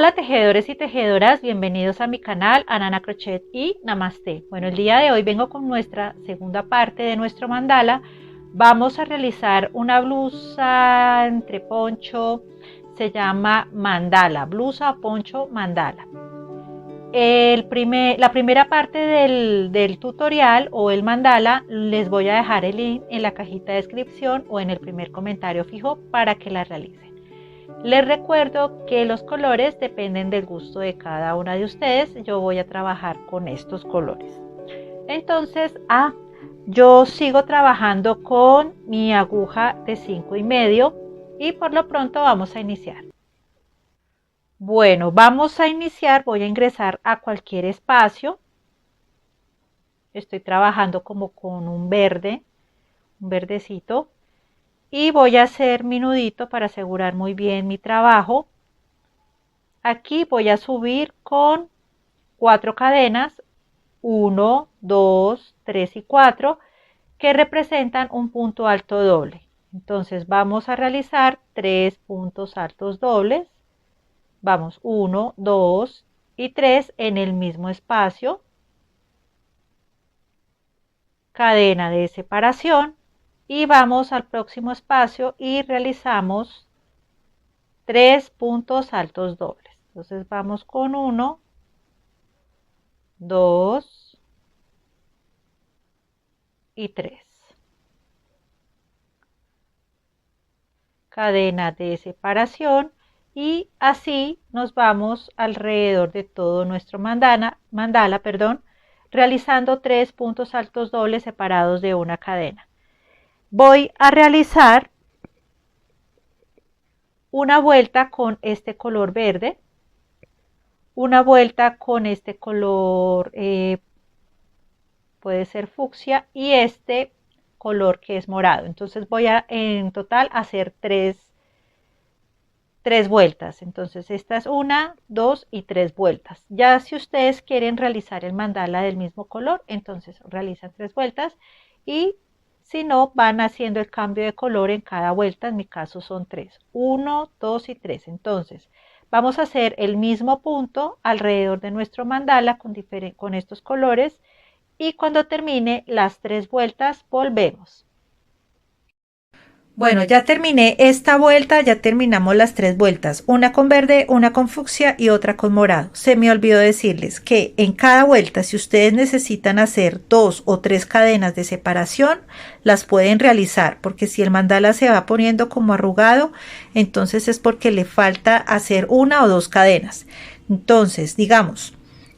Hola tejedores y tejedoras, bienvenidos a mi canal Anana Crochet y Namaste. Bueno, el día de hoy vengo con nuestra segunda parte de nuestro mandala. Vamos a realizar una blusa entre poncho, se llama mandala, blusa o poncho mandala. La primera parte del tutorial o el mandala les voy a dejar el link en la cajita de descripción o en el primer comentario fijo para que la realicen. Les recuerdo que los colores dependen del gusto de cada una de ustedes. Yo voy a trabajar con estos colores. Entonces, yo sigo trabajando con mi aguja de 5,5 y por lo pronto vamos a iniciar. Bueno, vamos a iniciar, voy a ingresar a cualquier espacio. Estoy trabajando como con un verdecito. Y voy a hacer mi nudito para asegurar muy bien mi trabajo. Aquí voy a subir con 4 cadenas, 1, 2, 3 y 4, que representan un punto alto doble. Entonces vamos a realizar 3 puntos altos dobles. Vamos 1, 2 y 3 en el mismo espacio. Cadena de separación y vamos al próximo espacio y realizamos 3 puntos altos dobles. Entonces vamos con 1, 2 y 3. Cadena de separación y así nos vamos alrededor de todo nuestro mandala, realizando 3 puntos altos dobles separados de una cadena. Voy a realizar una vuelta con este color verde, una vuelta con este color puede ser fucsia y este color que es morado. Entonces voy a en total hacer tres vueltas. Entonces esta es 1, 2 y 3 vueltas. Ya si ustedes quieren realizar el mandala del mismo color, entonces realizan 3 vueltas y si no, van haciendo el cambio de color en cada vuelta. En mi caso son 3. 1, 2 y 3. Entonces vamos a hacer el mismo punto alrededor de nuestro mandala con estos colores y cuando termine las 3 vueltas volvemos. Bueno, ya terminé esta vuelta, ya terminamos las 3 vueltas, una con verde, una con fucsia y otra con morado. Se me olvidó decirles que en cada vuelta, si ustedes necesitan hacer 2 o 3 cadenas de separación, las pueden realizar, porque si el mandala se va poniendo como arrugado, entonces es porque le falta hacer 1 o 2 cadenas. Entonces, digamos,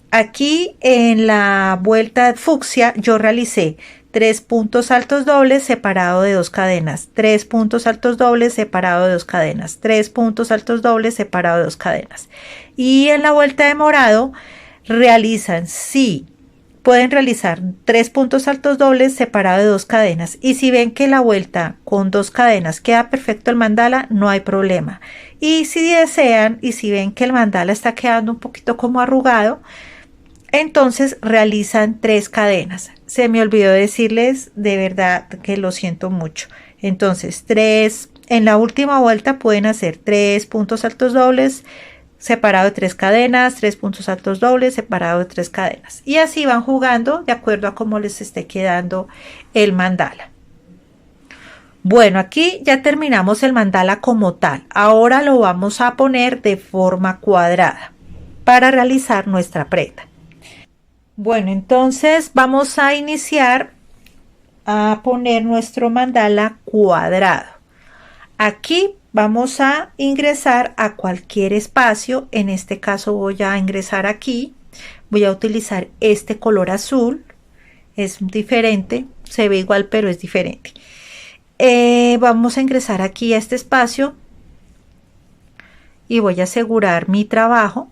aquí en la vuelta fucsia yo realicé 3 puntos altos dobles separado de 2 cadenas, 3 puntos altos dobles separado de 2 cadenas, 3 puntos altos dobles separado de 2 cadenas. Y en la vuelta de morado realizan, sí, pueden realizar 3 puntos altos dobles separado de 2 cadenas. Y si ven que la vuelta con 2 cadenas queda perfecto el mandala, no hay problema. Y si desean y si ven que el mandala está quedando un poquito como arrugado, entonces realizan 3 cadenas. Se me olvidó decirles, de verdad que lo siento mucho. Entonces 3, en la última vuelta pueden hacer 3 puntos altos dobles separado de 3 cadenas, 3 puntos altos dobles separado de 3 cadenas. Y así van jugando de acuerdo a cómo les esté quedando el mandala. Bueno, aquí ya terminamos el mandala como tal. Ahora lo vamos a poner de forma cuadrada para realizar nuestra prenda. Bueno, entonces vamos a iniciar a poner nuestro mandala cuadrado. Aquí vamos a ingresar a cualquier espacio. En este caso voy a ingresar aquí. Voy a utilizar este color azul. Es diferente, se ve igual pero es diferente. Vamos a ingresar aquí a este espacio y voy a asegurar mi trabajo.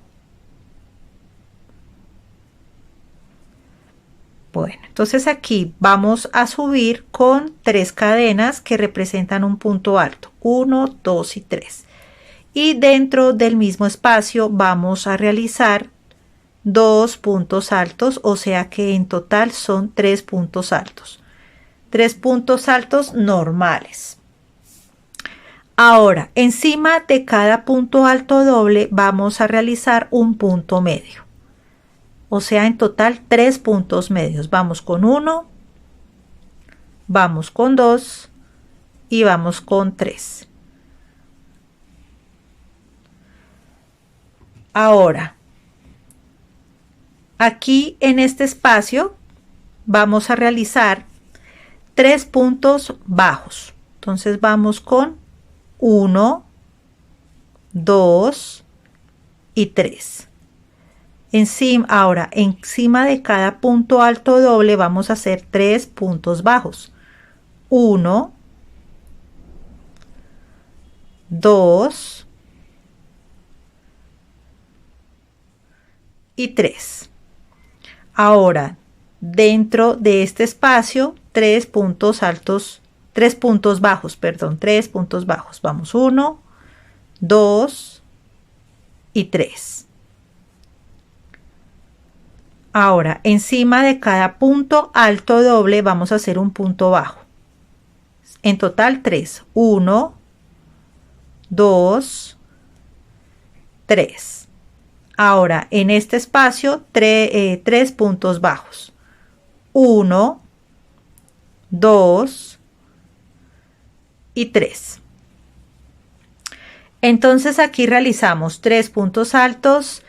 Bueno, entonces aquí vamos a subir con 3 cadenas que representan un punto alto, 1, 2 y 3. Y dentro del mismo espacio vamos a realizar 2 puntos altos, o sea que en total son 3 puntos altos. 3 puntos altos normales. Ahora, encima de cada punto alto doble vamos a realizar un punto medio. O sea, en total 3 puntos medios. Vamos con 1, vamos con 2 y vamos con 3. Ahora, aquí en este espacio vamos a realizar 3 puntos bajos. Entonces vamos con 1, 2 y 3. Ahora, encima de cada punto alto doble vamos a hacer 3 puntos bajos. 1, 2 y 3. Ahora, dentro de este espacio, 3 puntos bajos, perdón, 3 puntos bajos. Vamos 1, 2 y 3. Ahora, encima de cada punto alto doble vamos a hacer un punto bajo. En total 3. 1, 2, 3. Ahora, en este espacio, 3 puntos bajos. 1, 2 y 3. Entonces aquí realizamos 3 puntos altos,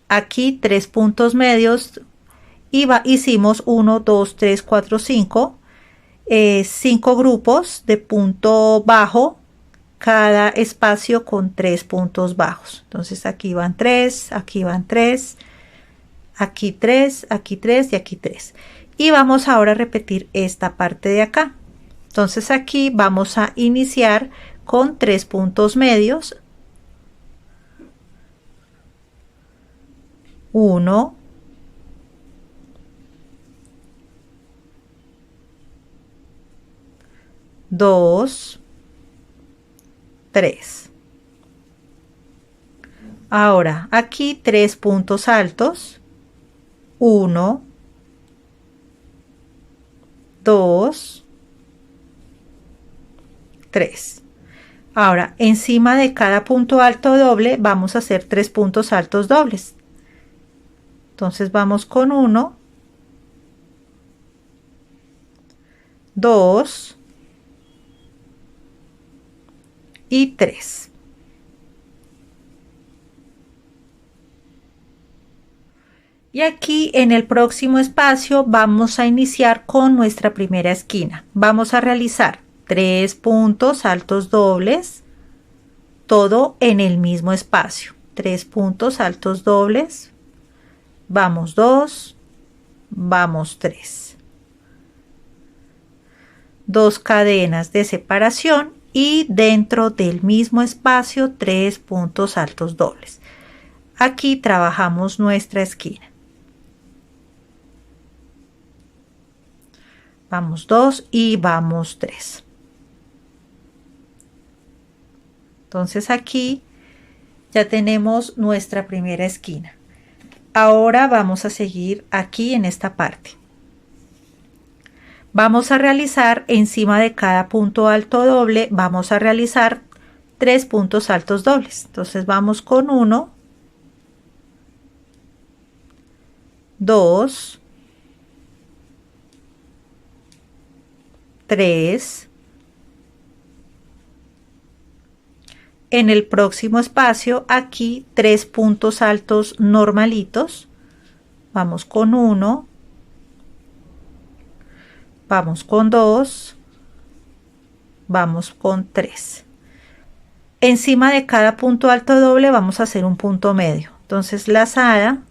aquí 3 puntos medios y hicimos 1, 2, 3, 4, 5, 5 grupos de punto bajo, cada espacio con 3 puntos bajos. Entonces aquí van 3, aquí van 3, aquí 3, aquí 3 y aquí 3. Y vamos ahora a repetir esta parte de acá. Entonces aquí vamos a iniciar con 3 puntos medios. 1, 2, 3. Ahora aquí 3 puntos altos. 1, 2, 3. Ahora, encima de cada punto alto doble vamos a hacer 3 puntos altos dobles. Entonces vamos con 1, 2 y 3. Y aquí en el próximo espacio vamos a iniciar con nuestra primera esquina. Vamos a realizar 3 puntos altos dobles, todo en el mismo espacio. 3 puntos altos dobles, vamos 2, vamos 3. 2 cadenas de separación y dentro del mismo espacio 3 puntos altos dobles. Aquí trabajamos nuestra esquina. Vamos 2 y vamos 3. Entonces aquí ya tenemos nuestra primera esquina. Ahora vamos a seguir aquí en esta parte. Vamos a realizar encima de cada punto alto doble, vamos a realizar 3 puntos altos dobles. Entonces vamos con 1, 2, 3. En el próximo espacio, aquí 3 puntos altos normalitos. Vamos con 1, vamos con 2, vamos con 3. Encima de cada punto alto doble vamos a hacer un punto medio. Entonces lazada,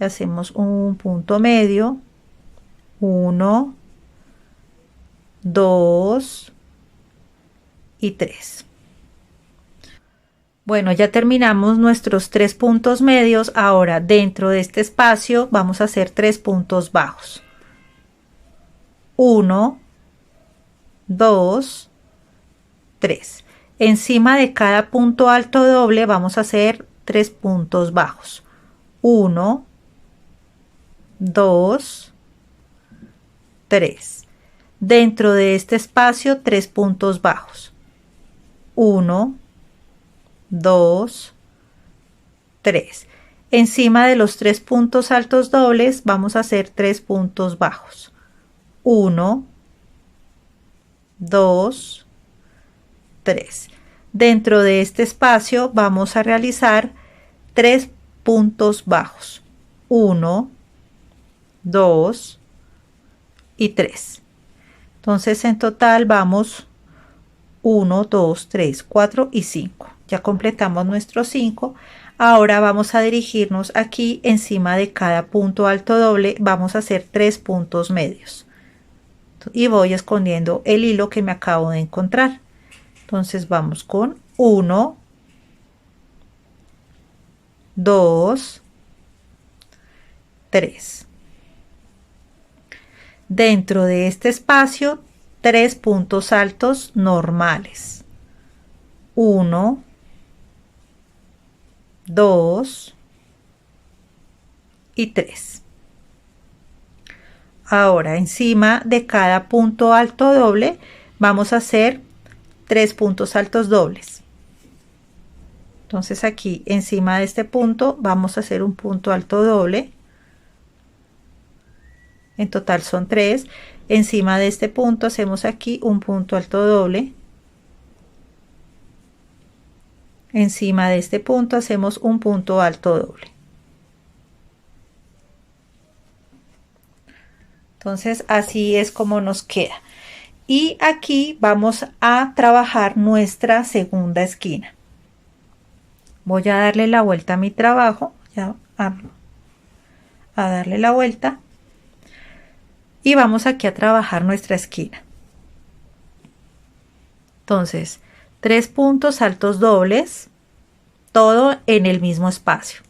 hacemos un punto medio, 1, 2 y 3. Bueno, ya terminamos nuestros 3 puntos medios. Ahora dentro de este espacio vamos a hacer 3 puntos bajos. 1, 2, 3. Encima de cada punto alto doble vamos a hacer 3 puntos bajos. 1, 2, 3. Dentro de este espacio 3 puntos bajos. 1, 2, 3. Encima de los 3 puntos altos dobles vamos a hacer 3 puntos bajos. 1, 2, 3. Dentro de este espacio vamos a realizar 3 puntos bajos. 1, 2 y 3. Entonces en total vamos 1, 2, 3, 4 y 5. Ya completamos nuestros 5. Ahora vamos a dirigirnos aquí encima de cada punto alto doble. Vamos a hacer 3 puntos medios. Y voy escondiendo el hilo que me acabo de encontrar. Entonces vamos con 1, 2, 3. Dentro de este espacio, 3 puntos altos normales. 1, 2 y 3. Ahora encima de cada punto alto doble vamos a hacer 3 puntos altos dobles. Entonces aquí encima de este punto vamos a hacer un punto alto doble. En total son 3. Encima de este punto hacemos aquí un punto alto doble. Encima de este punto hacemos un punto alto doble. Entonces así es como nos queda. Y aquí vamos a trabajar nuestra segunda esquina. Voy a darle la vuelta a mi trabajo, ya a darle la vuelta. Y vamos aquí a trabajar nuestra esquina. Entonces, 3 puntos altos dobles, todo en el mismo espacio.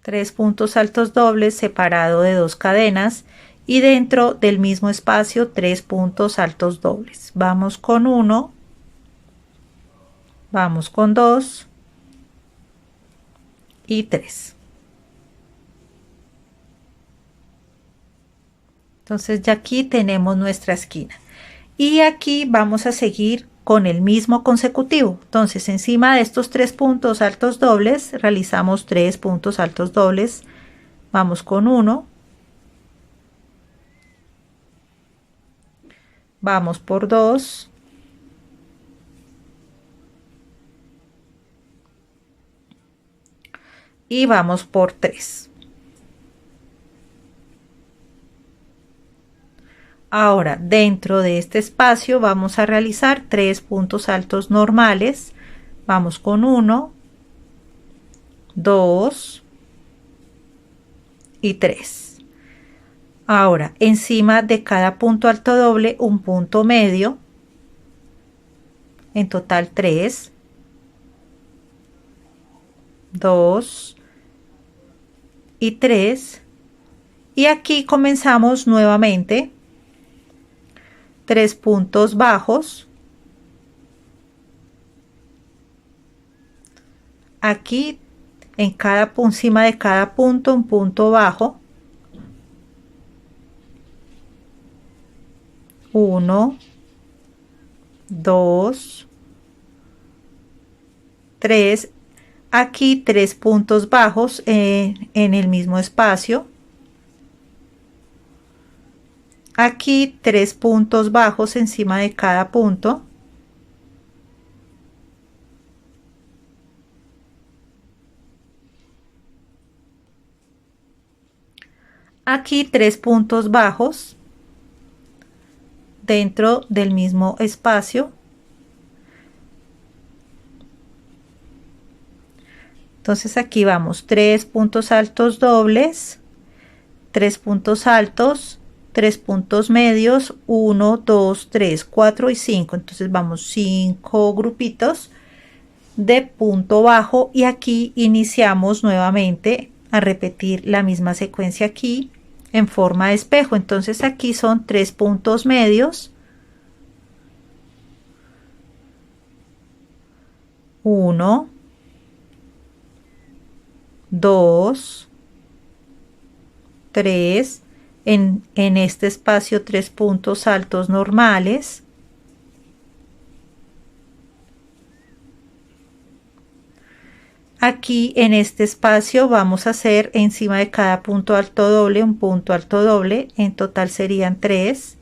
Tres puntos altos dobles separado de 2 cadenas y dentro del mismo espacio 3 puntos altos dobles. Vamos con 1, vamos con 2 y 3. Entonces ya aquí tenemos nuestra esquina y aquí vamos a seguir con el mismo consecutivo. Entonces encima de estos 3 puntos altos dobles realizamos 3 puntos altos dobles. Vamos con 1, vamos por 2 y vamos por 3. Ahora dentro de este espacio vamos a realizar 3 puntos altos normales. Vamos con 1, 2 y 3. Ahora encima de cada punto alto doble un punto medio. En total 3, 2 y 3. Y aquí comenzamos nuevamente 3 puntos bajos. Aquí en cada encima de cada punto un punto bajo. 1, 2, 3. Aquí 3 puntos bajos en el mismo espacio. Aquí 3 puntos bajos encima de cada punto. Aquí 3 puntos bajos dentro del mismo espacio. Entonces aquí vamos 3 puntos altos dobles, 3 puntos altos, 3 puntos medios, 1, 2, 3, 4 y 5. Entonces vamos 5 grupitos de punto bajo y aquí iniciamos nuevamente a repetir la misma secuencia aquí en forma de espejo. Entonces aquí son 3 puntos medios, 1, 2, 3, en este espacio 3 puntos altos normales, aquí en este espacio vamos a hacer encima de cada punto alto doble un punto alto doble, en total serían 3.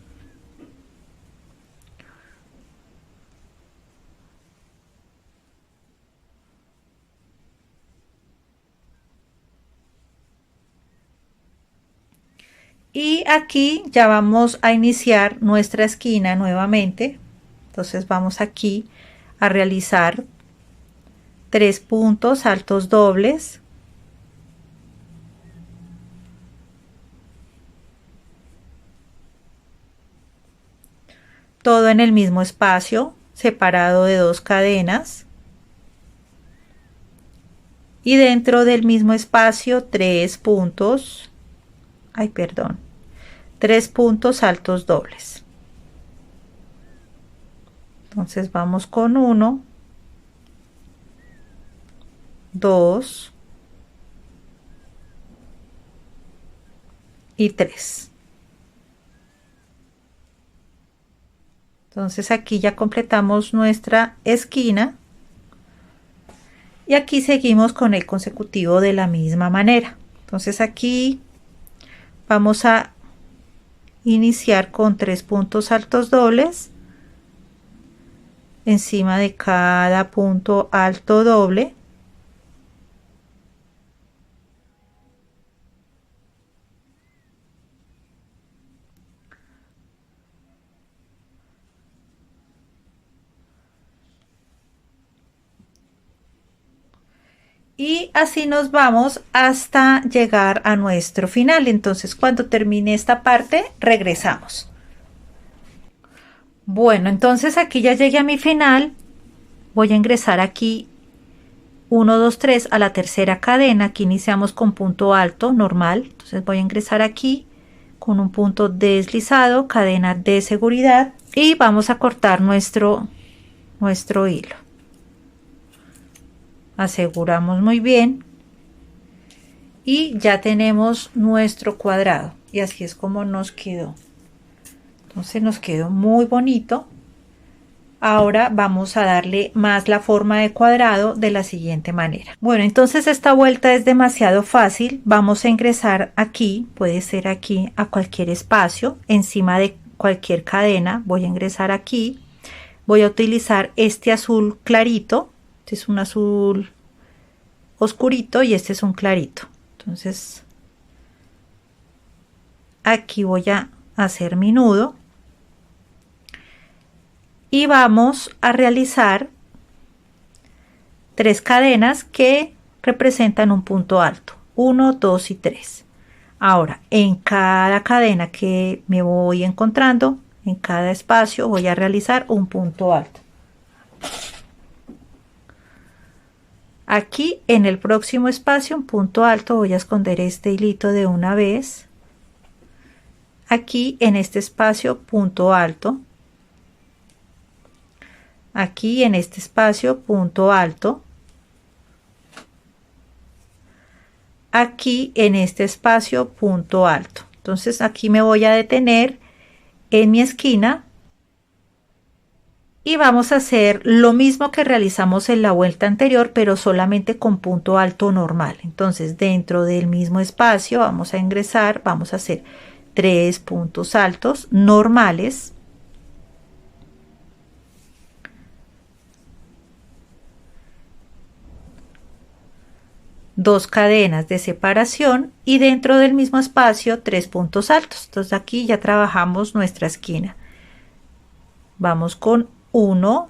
Y aquí ya vamos a iniciar nuestra esquina nuevamente. Entonces vamos aquí a realizar 3 puntos altos dobles, todo en el mismo espacio, separado de 2 cadenas, y dentro del mismo espacio 3 puntos, ay perdón, 3 puntos altos dobles. Entonces vamos con 1, 2 y 3. Entonces aquí ya completamos nuestra esquina y aquí seguimos con el consecutivo de la misma manera. Entonces aquí vamos a iniciar con 3 puntos altos dobles encima de cada punto alto doble, y así nos vamos hasta llegar a nuestro final. Entonces cuando termine esta parte regresamos. Bueno, entonces aquí ya llegué a mi final. Voy a ingresar aquí 1 2 3 a la tercera cadena. Aquí iniciamos con punto alto normal, entonces voy a ingresar aquí con un punto deslizado, cadena de seguridad, y vamos a cortar nuestro hilo. Aseguramos muy bien y ya tenemos nuestro cuadrado, y así es como nos quedó. Entonces nos quedó muy bonito. Ahora vamos a darle más la forma de cuadrado de la siguiente manera. Bueno, entonces esta vuelta es demasiado fácil. Vamos a ingresar aquí, puede ser aquí, a cualquier espacio, encima de cualquier cadena. Voy a ingresar aquí. Voy a utilizar este azul clarito. Este es un azul oscurito y este es un clarito. Entonces aquí voy a hacer mi nudo. Y vamos a realizar 3 cadenas que representan un punto alto, 1 2 y 3. Ahora en cada cadena que me voy encontrando, en cada espacio voy a realizar un punto alto. Aquí en el próximo espacio un punto alto, voy a esconder este hilito de una vez. Aquí en este espacio punto alto. Aquí en este espacio punto alto, aquí en este espacio punto alto. Entonces aquí me voy a detener en mi esquina y vamos a hacer lo mismo que realizamos en la vuelta anterior, pero solamente con punto alto normal. Entonces dentro del mismo espacio vamos a ingresar, vamos a hacer 3 puntos altos normales, 2 cadenas de separación y dentro del mismo espacio 3 puntos altos. Entonces aquí ya trabajamos nuestra esquina. Vamos con 1,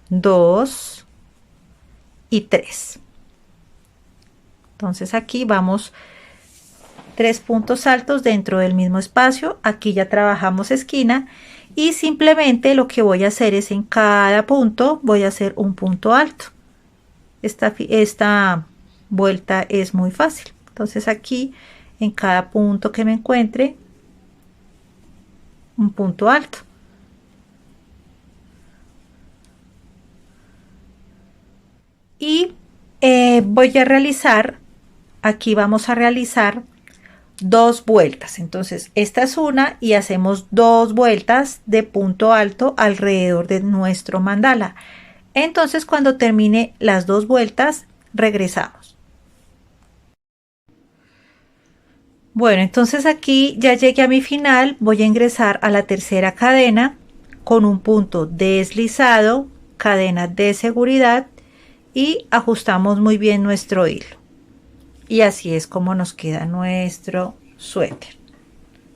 2 y 3. Entonces aquí vamos 3 puntos altos dentro del mismo espacio. Aquí ya trabajamos esquina y simplemente lo que voy a hacer es en cada punto voy a hacer un punto alto. Esta vuelta es muy fácil. Entonces aquí en cada punto que me encuentre un punto alto. Y voy a realizar aquí vamos a realizar dos vueltas. Entonces esta es una y hacemos dos vueltas de punto alto alrededor de nuestro mandala. Entonces cuando termine las dos vueltas regresamos. Bueno, entonces aquí ya llegué a mi final. Voy a ingresar a la tercera cadena con un punto deslizado, cadena de seguridad, y ajustamos muy bien nuestro hilo. Y así es como nos queda nuestro suéter.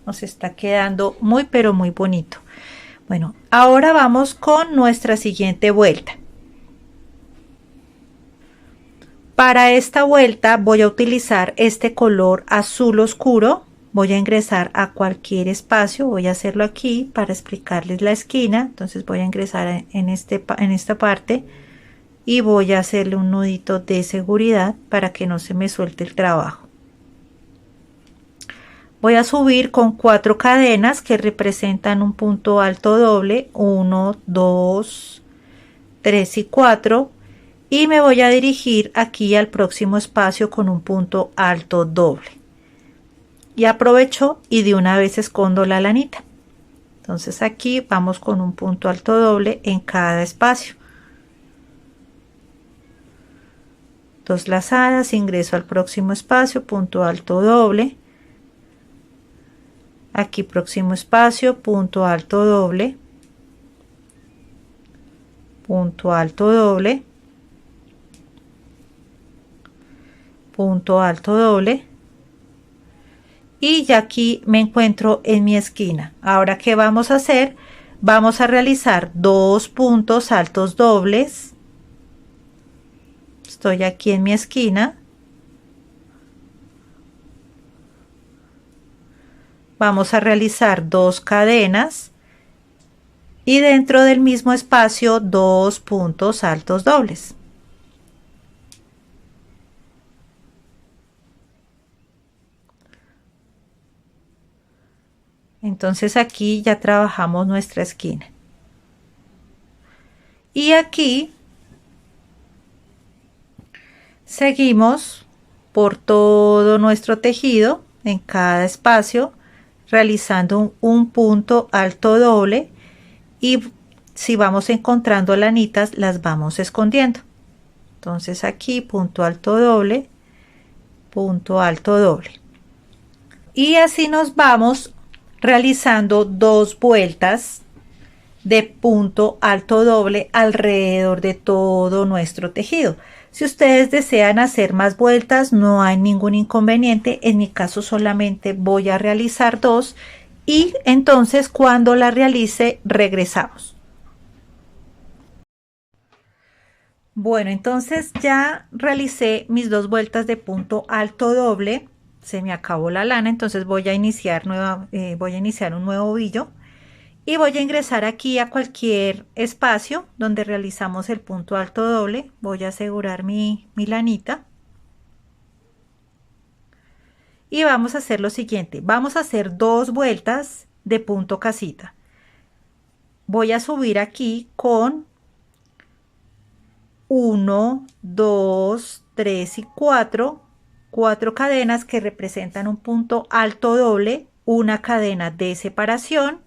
Nos está quedando muy pero muy bonito. Bueno, ahora vamos con nuestra siguiente vuelta. Para esta vuelta voy a utilizar este color azul oscuro. Voy a ingresar a cualquier espacio. Voy a hacerlo aquí para explicarles la esquina. Entonces voy a ingresar en esta parte y voy a hacerle un nudito de seguridad para que no se me suelte el trabajo. Voy a subir con 4 cadenas que representan un punto alto doble, 1, 2, 3 y 4, y me voy a dirigir aquí al próximo espacio con un punto alto doble. Y aprovecho y de una vez escondo la lanita. Entonces aquí vamos con un punto alto doble en cada espacio. 2 lazadas, ingreso al próximo espacio, punto alto doble. Aquí próximo espacio, punto alto doble, punto alto doble, punto alto doble, y ya aquí me encuentro en mi esquina. Ahora, ¿qué vamos a hacer? Vamos a realizar dos puntos altos dobles. Estoy aquí en mi esquina. Vamos a realizar dos cadenas y dentro del mismo espacio dos puntos altos dobles. Entonces aquí ya trabajamos nuestra esquina. Y aquí seguimos por todo nuestro tejido en cada espacio realizando un punto alto doble, y si vamos encontrando lanitas las vamos escondiendo. Entonces aquí punto alto doble, punto alto doble, y así nos vamos realizando dos vueltas de punto alto doble alrededor de todo nuestro tejido. Si ustedes desean hacer más vueltas no hay ningún inconveniente. En mi caso solamente voy a realizar dos, y entonces cuando la realice regresamos. Bueno, entonces ya realicé mis dos vueltas de punto alto doble. Se me acabó la lana, entonces voy a iniciar un nuevo ovillo. Y voy a ingresar aquí a cualquier espacio donde realizamos el punto alto doble. Voy a asegurar mi lanita. Y vamos a hacer lo siguiente. Vamos a hacer dos vueltas de punto casita. Voy a subir aquí con 1, 2, 3 y 4. 4 cadenas que representan un punto alto doble, una cadena de separación.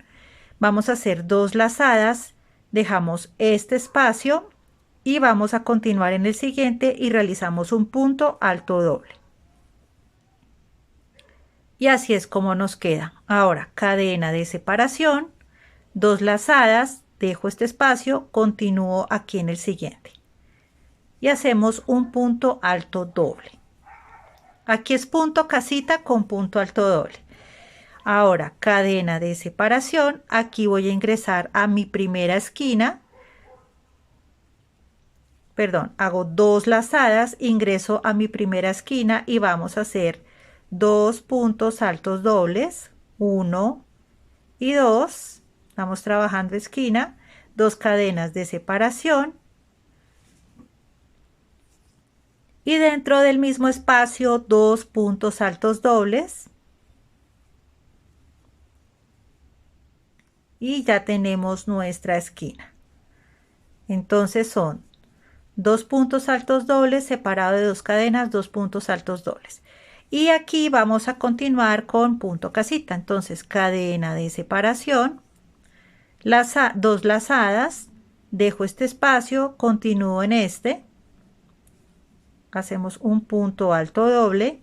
Vamos a hacer dos lazadas, dejamos este espacio y vamos a continuar en el siguiente y realizamos un punto alto doble. Y así es como nos queda. Ahora cadena de separación, dos lazadas, dejo este espacio, continúo aquí en el siguiente y hacemos un punto alto doble. Aquí es punto casita con punto alto doble. Ahora cadena de separación, aquí voy a ingresar a mi primera esquina, perdón, hago dos lazadas, ingreso a mi primera esquina y vamos a hacer dos puntos altos dobles, 1 y 2. Estamos trabajando esquina, dos cadenas de separación y dentro del mismo espacio dos puntos altos dobles. Y ya tenemos nuestra esquina. Entonces son 2 puntos altos dobles separado de 2 cadenas, 2 puntos altos dobles. Y aquí vamos a continuar con punto casita. Entonces, cadena de separación, dos lazadas, dejo este espacio, continúo en este, hacemos un punto alto doble,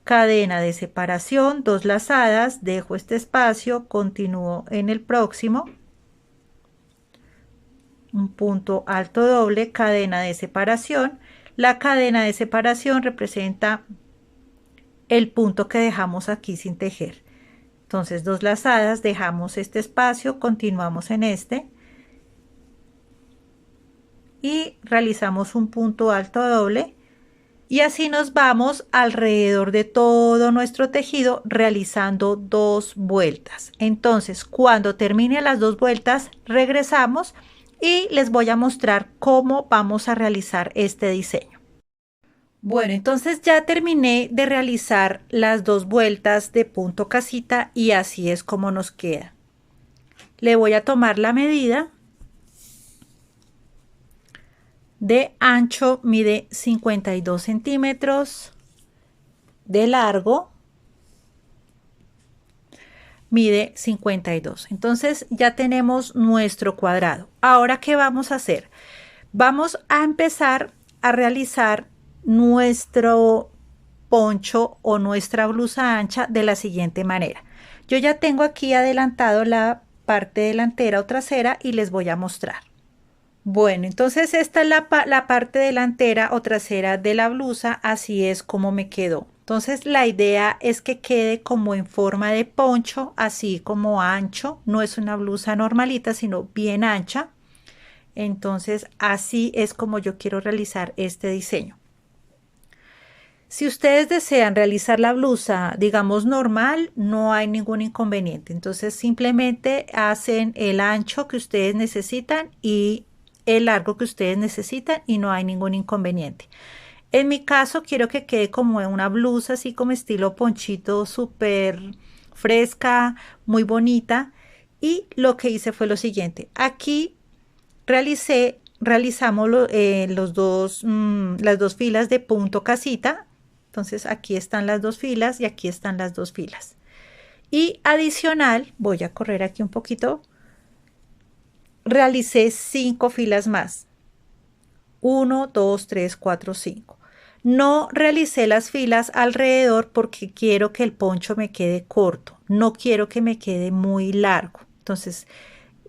cadena de separación, dos lazadas, dejo este espacio, continúo en el próximo, un punto alto doble, cadena de separación. La cadena de separación representa el punto que dejamos aquí sin tejer. Entonces, dos lazadas, dejamos este espacio, continuamos en este y realizamos un punto alto doble, y así nos vamos alrededor de todo nuestro tejido realizando 2 vueltas. Entonces, cuando termine las 2 vueltas, regresamos y les voy a mostrar cómo vamos a realizar este diseño. Bueno, entonces ya terminé de realizar las 2 vueltas de punto casita y así es como nos queda. Le voy a tomar la medida. De ancho mide 52 centímetros, de largo mide 52. Entonces ya tenemos nuestro cuadrado. Ahora, ¿qué vamos a hacer? Vamos a empezar a realizar nuestro poncho o nuestra blusa ancha de la siguiente manera. Yo ya tengo aquí adelantado la parte delantera o trasera y les voy a mostrar. Bueno, entonces esta es la parte delantera o trasera de la blusa, así es como me quedó. Entonces la idea es que quede como en forma de poncho, así como ancho, no es una blusa normalita, sino bien ancha. Entonces así es como yo quiero realizar este diseño. Si ustedes desean realizar la blusa, digamos normal, no hay ningún inconveniente. Entonces simplemente hacen el ancho que ustedes necesitan y el largo que ustedes necesitan y no hay ningún inconveniente. En mi caso quiero que quede como una blusa así como estilo ponchito, súper fresca, muy bonita, y lo que hice fue lo siguiente. Aquí realizamos las dos filas de punto casita. Entonces aquí están las 2 filas y aquí están las 2 filas. Y adicional, voy a correr aquí un poquito, realicé 5 filas más. 1, 2, 3, 4, 5. No realicé las filas alrededor porque quiero que el poncho me quede corto. No quiero que me quede muy largo. Entonces,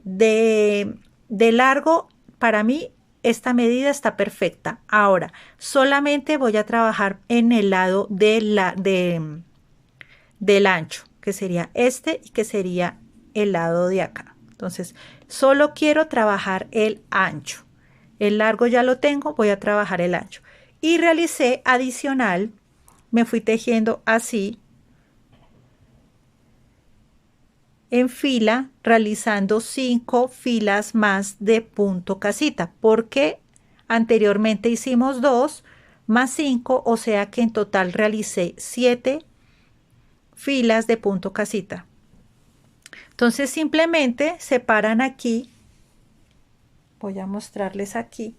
de largo, para mí, esta medida está perfecta. Ahora, solamente voy a trabajar en el lado del ancho, que sería este y que sería el lado de acá. Entonces, solo quiero trabajar el ancho. El largo ya lo tengo, voy a trabajar el ancho. Y realicé adicional, me fui tejiendo así, en fila, realizando 5 filas más de punto casita, porque anteriormente hicimos 2 más 5, o sea que en total realicé 7 filas de punto casita. Entonces simplemente separan aquí, voy a mostrarles aquí.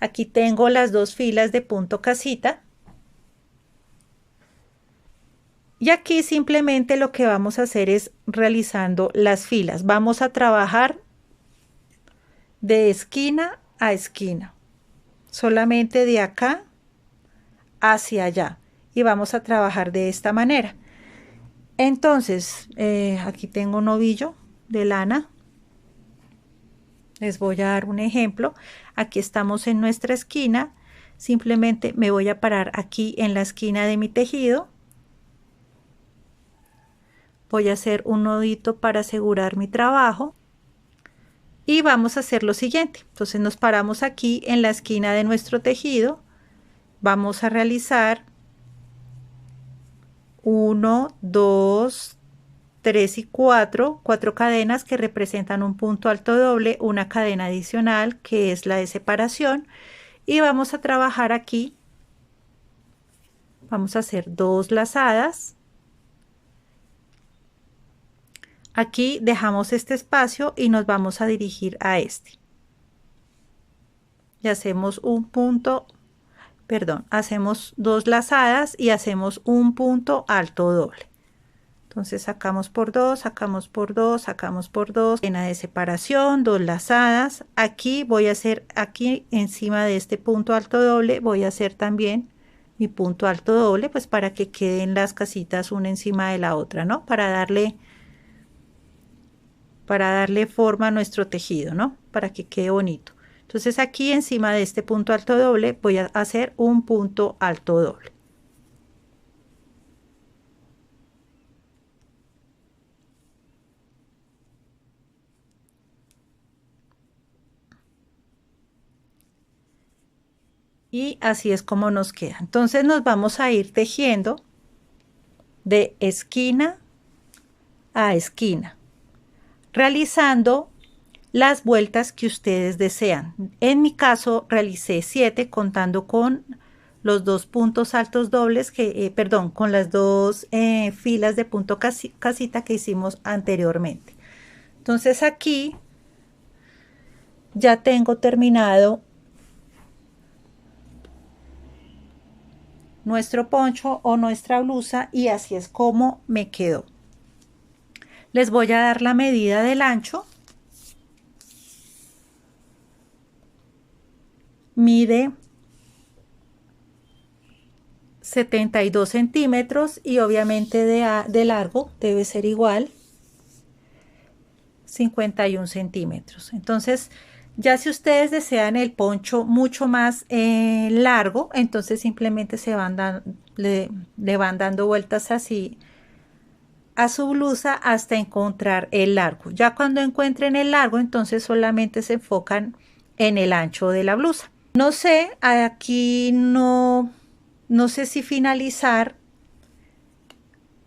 Aquí tengo las 2 filas de punto casita. Y aquí simplemente lo que vamos a hacer es realizando las filas. Vamos a trabajar de esquina a esquina. Solamente de acá hacia allá. Y vamos a trabajar de esta manera. Entonces, aquí tengo un ovillo de lana. Les voy a dar un ejemplo. Aquí estamos en nuestra esquina. Simplemente me voy a parar aquí en la esquina de mi tejido. Voy a hacer un nudito para asegurar mi trabajo. Y vamos a hacer lo siguiente. Entonces nos paramos aquí en la esquina de nuestro tejido. Vamos a realizar 1, 2, 3 y 4 cadenas que representan un punto alto doble, una cadena adicional que es la de separación, y vamos a trabajar aquí. Vamos a hacer 2 lazadas. Aquí dejamos este espacio y nos vamos a dirigir a este. y hacemos un punto, perdón, hacemos 2 lazadas y hacemos un punto alto doble. Entonces sacamos por 2, sacamos por 2, sacamos por 2, cadena de separación, 2 lazadas. Aquí voy a hacer, aquí encima de este punto alto doble, voy a hacer también mi punto alto doble, pues para que queden las casitas una encima de la otra, ¿no? Para darle forma a nuestro tejido, ¿no? Para que quede bonito. Entonces aquí encima de este punto alto doble voy a hacer un punto alto doble. Y así es como nos queda. Entonces nos vamos a ir tejiendo de esquina a esquina, realizando las vueltas que ustedes desean. En mi caso realicé 7 contando con los 2 puntos altos dobles que, perdón, con las 2 filas de punto casita que hicimos anteriormente. Entonces aquí ya tengo terminado nuestro poncho o nuestra blusa y así es como me quedó. Les voy a dar la medida del ancho. Mide 72 centímetros y obviamente de largo debe ser igual 51 centímetros. Entonces ya si ustedes desean el poncho mucho más largo, entonces simplemente le van dando vueltas así a su blusa hasta encontrar el largo. Ya cuando encuentren el largo, entonces solamente se enfocan en el ancho de la blusa. No sé, aquí no sé si finalizar,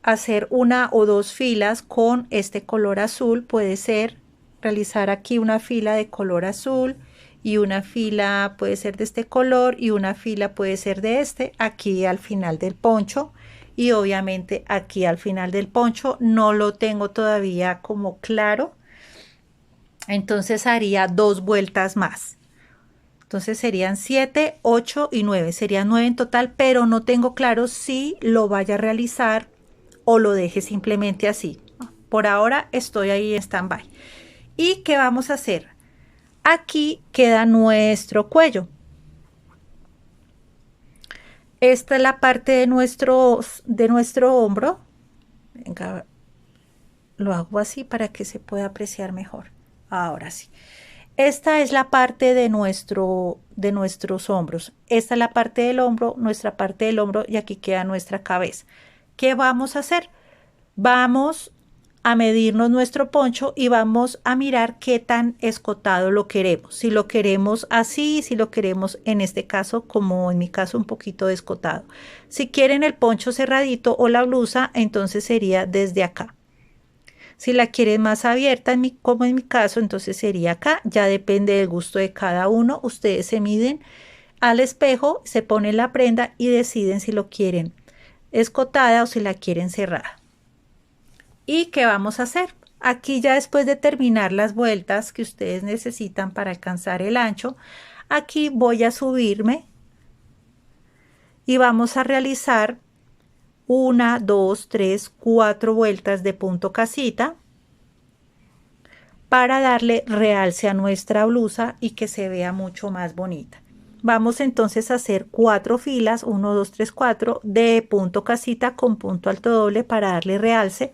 hacer una o 2 filas con este color azul. Puede ser realizar aquí una fila de color azul y una fila puede ser de este color y una fila puede ser de este aquí al final del poncho. Y obviamente aquí al final del poncho no lo tengo todavía como claro, entonces haría 2 vueltas más. Entonces serían 7, 8 y 9, serían 9 en total, pero no tengo claro si lo vaya a realizar o lo deje simplemente así. Por ahora estoy ahí en stand-by. ¿Y qué vamos a hacer? Aquí queda nuestro cuello. Esta es la parte de nuestro hombro. Venga, lo hago así para que se pueda apreciar mejor. Ahora sí. Esta es la parte de nuestros hombros. Esta es la parte del hombro, nuestra parte del hombro y aquí queda nuestra cabeza. ¿Qué vamos a hacer? Vamos a medirnos nuestro poncho y vamos a mirar qué tan escotado lo queremos. Si lo queremos así, si lo queremos en este caso, como en mi caso, un poquito escotado. Si quieren el poncho cerradito o la blusa, entonces sería desde acá. Si la quieren más abierta, como en mi caso, entonces sería acá. Ya depende del gusto de cada uno. Ustedes se miden al espejo, se ponen la prenda y deciden si lo quieren escotada o si la quieren cerrada. ¿Y qué vamos a hacer? Aquí ya después de terminar las vueltas que ustedes necesitan para alcanzar el ancho, aquí voy a subirme y vamos a realizar 1, 2, 3, 4 vueltas de punto casita para darle realce a nuestra blusa y que se vea mucho más bonita. Vamos entonces a hacer 4 filas, 1, 2, 3, 4 de punto casita con punto alto doble para darle realce.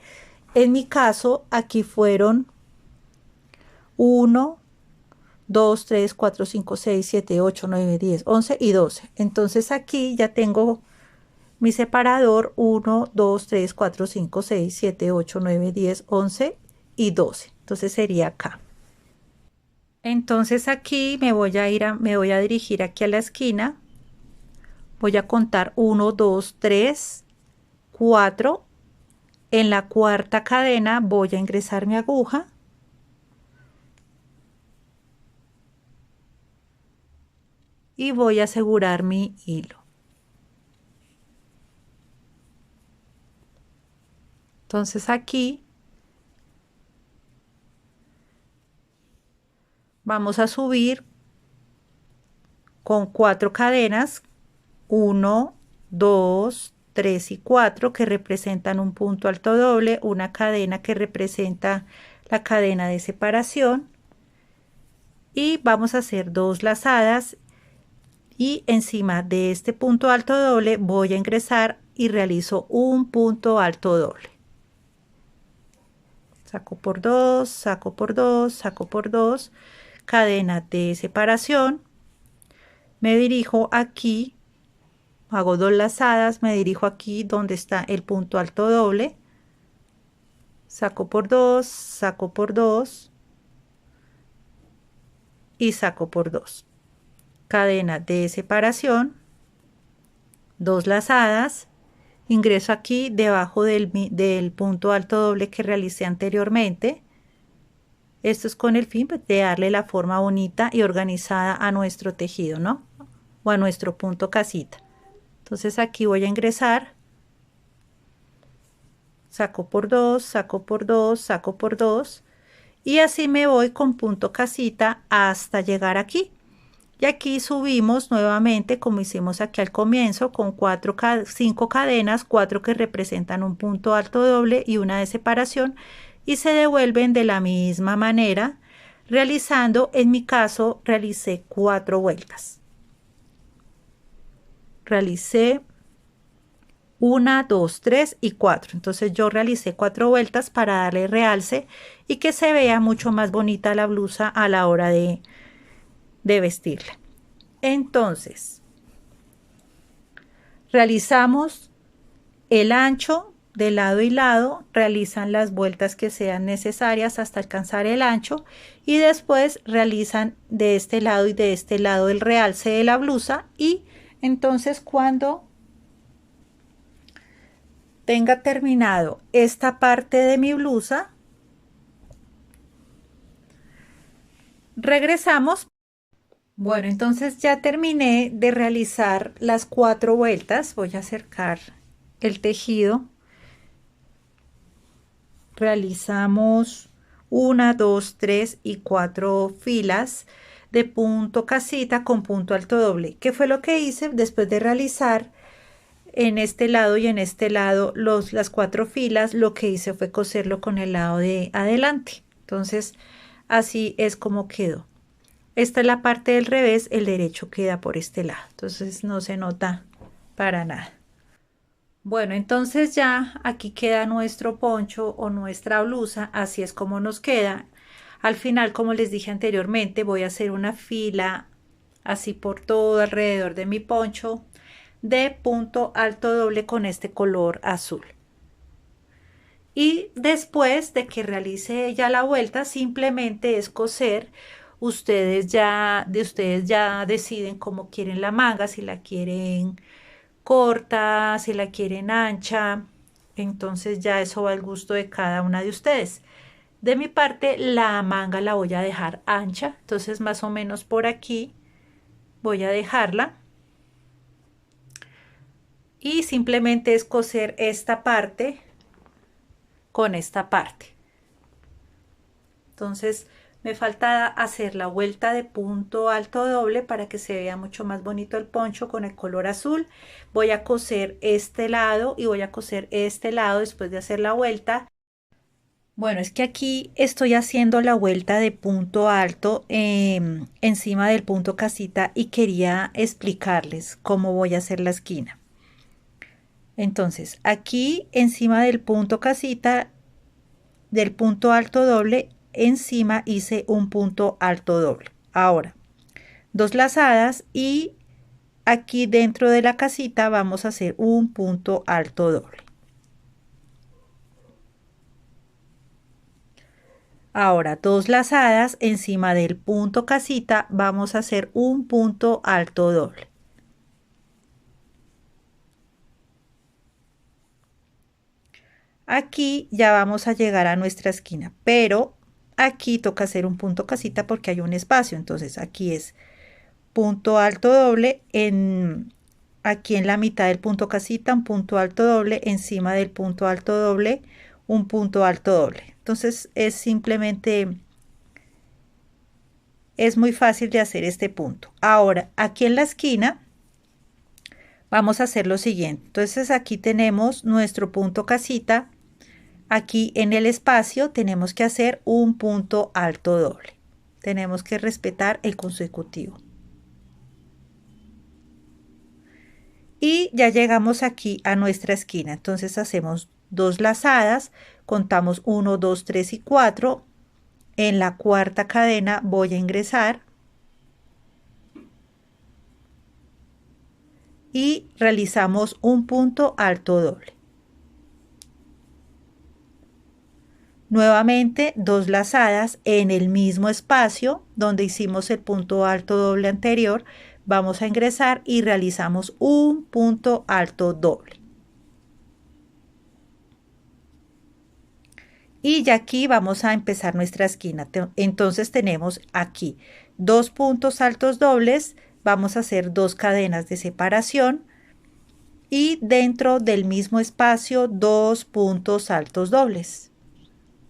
En mi caso aquí fueron 1, 2, 3, 4, 5, 6, 7, 8, 9, 10, 11 y 12. Entonces aquí ya tengo mi separador 1, 2, 3, 4, 5, 6, 7, 8, 9, 10, 11 y 12. Entonces sería acá. Entonces aquí me voy a dirigir aquí a la esquina. Voy a contar 1, 2, 3, 4. En la cuarta cadena voy a ingresar mi aguja. Y voy a asegurar mi hilo. Entonces aquí vamos a subir con 4 cadenas, 1, 2, 3 y 4, que representan un punto alto doble, una cadena que representa la cadena de separación, y vamos a hacer 2 lazadas, y encima de este punto alto doble voy a ingresar y realizo un punto alto doble. Saco por 2, saco por 2, saco por 2, cadena de separación, me dirijo aquí, hago 2 lazadas, me dirijo aquí donde está el punto alto doble, saco por 2, saco por 2 y saco por 2, cadena de separación, 2 lazadas, ingreso aquí debajo del punto alto doble que realicé anteriormente. Esto es con el fin de darle la forma bonita y organizada a nuestro tejido, ¿no? O a nuestro punto casita. Entonces aquí voy a ingresar, saco por 2, saco por 2, saco por 2 y así me voy con punto casita hasta llegar aquí. Y aquí subimos nuevamente como hicimos aquí al comienzo con 5 cadenas, 4 que representan un punto alto doble y una de separación, y se devuelven de la misma manera realizando, en mi caso realicé 4 vueltas. Realicé 1, 2, 3 y 4. Entonces yo realicé 4 vueltas para darle realce y que se vea mucho más bonita la blusa a la hora de vestirla. Entonces realizamos el ancho de lado y lado, realizan las vueltas que sean necesarias hasta alcanzar el ancho y después realizan de este lado y de este lado el realce de la blusa, y entonces cuando tenga terminado esta parte de mi blusa regresamos. Bueno, entonces ya terminé de realizar las 4 vueltas. Voy a acercar el tejido. Realizamos 1, 2, 3 y 4 filas de punto casita con punto alto doble. ¿Qué fue lo que hice después de realizar en este lado y en este lado las 4 filas? Lo que hice fue coserlo con el lado de adelante. Entonces así es como quedó. Esta es la parte del revés, el derecho queda por este lado, entonces no se nota para nada. Bueno, entonces ya aquí queda nuestro poncho o nuestra blusa, así es como nos queda. Al final, como les dije anteriormente, voy a hacer una fila así por todo alrededor de mi poncho de punto alto doble con este color azul. Y después de que realice ya la vuelta, simplemente es coser. Ustedes ya deciden cómo quieren la manga, si la quieren corta, si la quieren ancha. Entonces ya eso va al gusto de cada una de ustedes. De mi parte, la manga la voy a dejar ancha, entonces más o menos por aquí voy a dejarla. Y simplemente es coser esta parte con esta parte. Entonces me falta hacer la vuelta de punto alto doble para que se vea mucho más bonito el poncho con el color azul. Voy a coser este lado y voy a coser este lado después de hacer la vuelta. Bueno, es que aquí estoy haciendo la vuelta de punto alto encima del punto casita y quería explicarles cómo voy a hacer la esquina. Entonces aquí encima del punto casita, del punto alto doble, encima hice un punto alto doble. Ahora 2 lazadas y aquí dentro de la casita vamos a hacer un punto alto doble. Ahora 2 lazadas encima del punto casita vamos a hacer un punto alto doble. Aquí ya vamos a llegar a nuestra esquina, pero aquí toca hacer un punto casita porque hay un espacio. Entonces aquí es punto alto doble, aquí en la mitad del punto casita un punto alto doble, encima del punto alto doble un punto alto doble. Entonces es simplemente es muy fácil de hacer este punto. Ahora, aquí en la esquina vamos a hacer lo siguiente. Entonces aquí tenemos nuestro punto casita. Aquí en el espacio tenemos que hacer un punto alto doble. Tenemos que respetar el consecutivo. Y ya llegamos aquí a nuestra esquina. Entonces hacemos 2 lazadas, contamos 1, 2, 3 y 4. En la cuarta cadena voy a ingresar y realizamos un punto alto doble. Nuevamente 2 lazadas en el mismo espacio donde hicimos el punto alto doble anterior. Vamos a ingresar y realizamos un punto alto doble. Y ya aquí vamos a empezar nuestra esquina. Entonces tenemos aquí 2 puntos altos dobles. Vamos a hacer 2 cadenas de separación y dentro del mismo espacio 2 puntos altos dobles.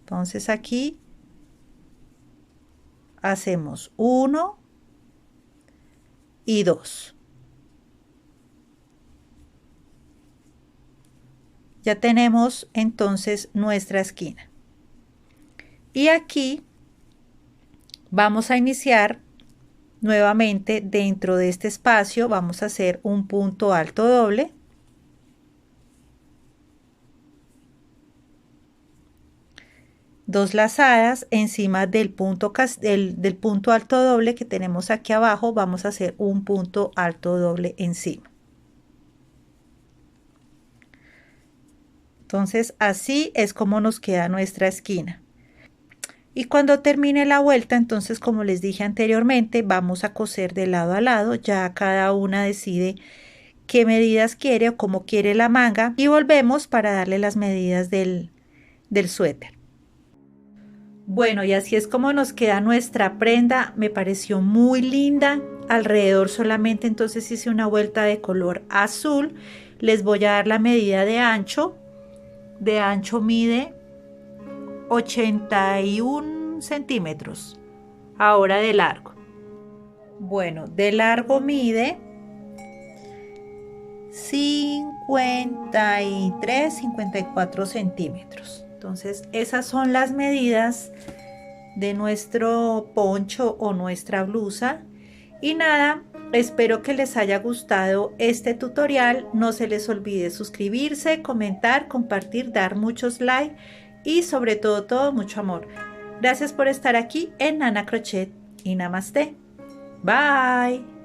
Entonces aquí hacemos 1 y 2. Ya tenemos entonces nuestra esquina. Y aquí vamos a iniciar nuevamente dentro de este espacio. Vamos a hacer un punto alto doble. Dos lazadas encima del punto alto doble que tenemos aquí abajo. Vamos a hacer un punto alto doble encima. Entonces así es como nos queda nuestra esquina. Y cuando termine la vuelta, entonces como les dije anteriormente, vamos a coser de lado a lado. Ya cada una decide qué medidas quiere o cómo quiere la manga. Y volvemos para darle las medidas del suéter. Bueno, y así es como nos queda nuestra prenda. Me pareció muy linda. Alrededor solamente entonces hice una vuelta de color azul. Les voy a dar la medida de ancho. De ancho mide 81 centímetros. Ahora de largo. Bueno, de largo mide 54 centímetros. Entonces esas son las medidas de nuestro poncho o nuestra blusa. Y nada, espero que les haya gustado este tutorial. No se les olvide suscribirse, comentar, compartir, dar muchos likes y sobre todo mucho amor. Gracias por estar aquí en Nana Crochet y Namaste. Bye.